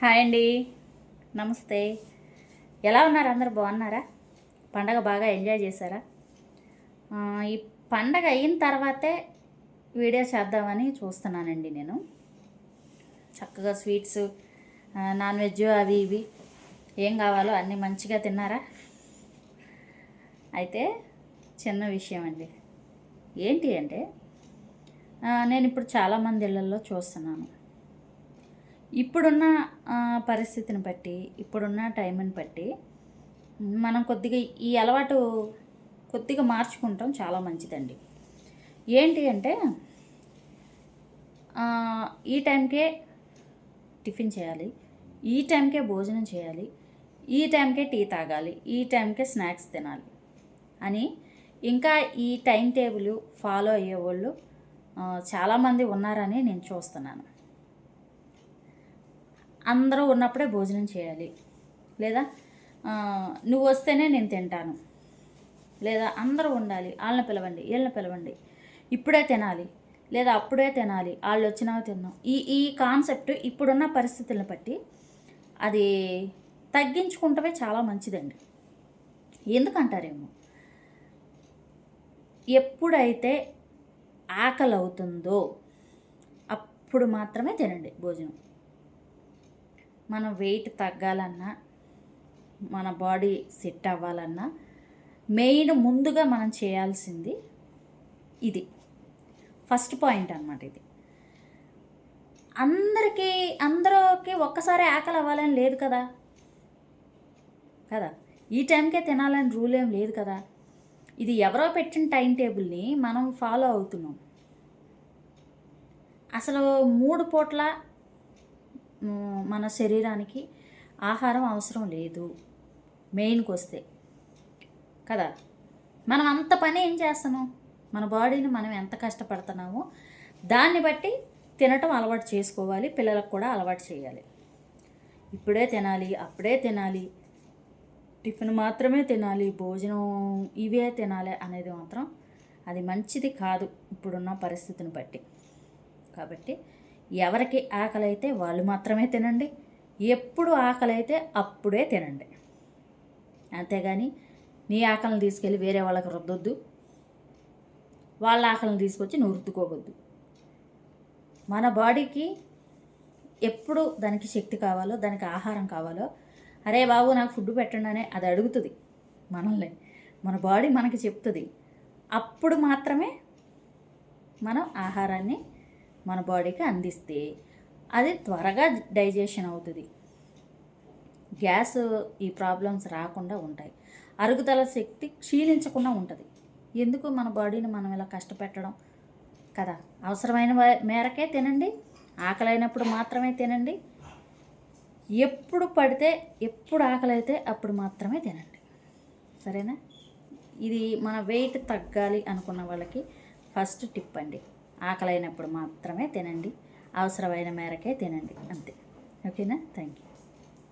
Hi అండి, నమస్తే. ఎలా ఉన్నారు? అందరు బాగున్నారా? పండగ బాగా ఎంజాయ్ చేశారా? ఈ పండగ అయిన తర్వాతే వీడియో చేద్దామని చూస్తున్నానండి. నేను చక్కగా స్వీట్స్, నాన్ వెజ్ అవి ఇవి ఏం కావాలో అన్నీ మంచిగా తిన్నారా? అయితే చిన్న విషయం అండి. ఏంటి అంటే నేను ఇప్పుడు చాలామంది ఇళ్ళల్లో చూస్తున్నాను. ఇప్పుడున్న పరిస్థితిని బట్టి, ఇప్పుడున్న టైంని బట్టి మనం కొద్దిగా ఈ అలవాటు కొద్దిగా మార్చుకుంటాం చాలా మంచిదండి. ఏంటి అంటే ఈ టైంకే టిఫిన్ చేయాలి, ఈ టైంకే భోజనం చేయాలి, ఈ టైంకే టీ తాగాలి, ఈ టైంకే స్నాక్స్ తినాలి అని ఇంకా ఈ టైం టేబుల్ ఫాలో అయ్యేవాళ్ళు చాలామంది ఉన్నారని నేను చూస్తున్నాను. అందరూ ఉన్నప్పుడే భోజనం చేయాలి, లేదా నువ్వు వస్తేనే నేను తింటాను, లేదా అందరూ ఉండాలి, వాళ్ళని పిలవండి వీళ్ళని పిలవండి, ఇప్పుడే తినాలి లేదా అప్పుడే తినాలి, వాళ్ళు వచ్చినాక తిన్నాం. ఈ కాన్సెప్ట్ ఇప్పుడున్న పరిస్థితులను బట్టి అది తగ్గించుకుంటమే చాలా మంచిదండి. ఎందుకంటారేమో, ఎప్పుడైతే ఆకలి అవుతుందో అప్పుడు మాత్రమే తినండి భోజనం. మన వెయిట్ తగ్గాలన్నా, మన బాడీ సెట్ అవ్వాలన్నా మెయిన్ ముందుగా మనం చేయాల్సింది ఇది. ఫస్ట్ పాయింట్ అన్నమాట ఇది. అందరికీ ఒక్కసారి ఆకలి అవ్వాలని లేదు కదా. ఈ టైంకే తినాలని రూల్ ఏం లేదు కదా. ఇది ఎవరో పెట్టిన టైం టేబుల్ని మనం ఫాలో అవుతున్నాం. అసలు 3 పూట్ల మన శరీరానికి ఆహారం అవసరం లేదు మెయిన్కి వస్తే కదా. మనం అంత పని ఏం చేస్తున్నాం, మన బాడీని మనం ఎంత కష్టపడుతున్నామో దాన్ని బట్టి తినటం అలవాటు చేసుకోవాలి. పిల్లలకు కూడా అలవాటు చేయాలి. ఇప్పుడే తినాలి, అప్పుడే తినాలి, టిఫిన్ మాత్రమే తినాలి, భోజనం ఇవే తినాలి అనేది మాత్రం అది మంచిది కాదు ఇప్పుడున్న పరిస్థితిని బట్టి. కాబట్టి ఎవరికి ఆకలి అయితే వాళ్ళు మాత్రమే తినండి, ఎప్పుడు ఆకలి అయితే అప్పుడే తినండి. అంతేగాని నీ ఆకలిని తీసుకెళ్ళి వేరే వాళ్ళకి రుద్దొద్దు, వాళ్ళ ఆకలిని తీసుకొచ్చి నువ్వు రుద్దుకోవద్దు. మన బాడీకి ఎప్పుడు దానికి శక్తి కావాలో, దానికి ఆహారం కావాలో, అరే బాబు నాకు ఫుడ్ పెట్టండి అని అది అడుగుతుంది మనల్ని. మన బాడీ మనకి చెప్తుంది. అప్పుడు మాత్రమే మనం ఆహారాన్ని మన బాడీకి అందిస్తే అది త్వరగా డైజెషన్ అవుతుంది. గ్యాస్ ఈ ప్రాబ్లమ్స్ రాకుండా ఉంటాయి. అరుగుదల శక్తి క్షీణించకుండా ఉంటుంది. ఎందుకు మన బాడీని మనం ఇలా కష్టపెట్టడం కదా. అవసరమైన మేరకే తినండి, ఆకలైనప్పుడు మాత్రమే తినండి, ఎప్పుడు పడితే ఎప్పుడు ఆకలి అయితే అప్పుడు మాత్రమే తినండి. సరేనా? ఇది మన వెయిట్ తగ్గాలి అనుకున్న వాళ్ళకి ఫస్ట్ టిప్ అండి. ఆకలైనప్పుడు మాత్రమే తినండి, అవసరమైన మేరకే తినండి, అంతే. ఓకేనా? Thank you.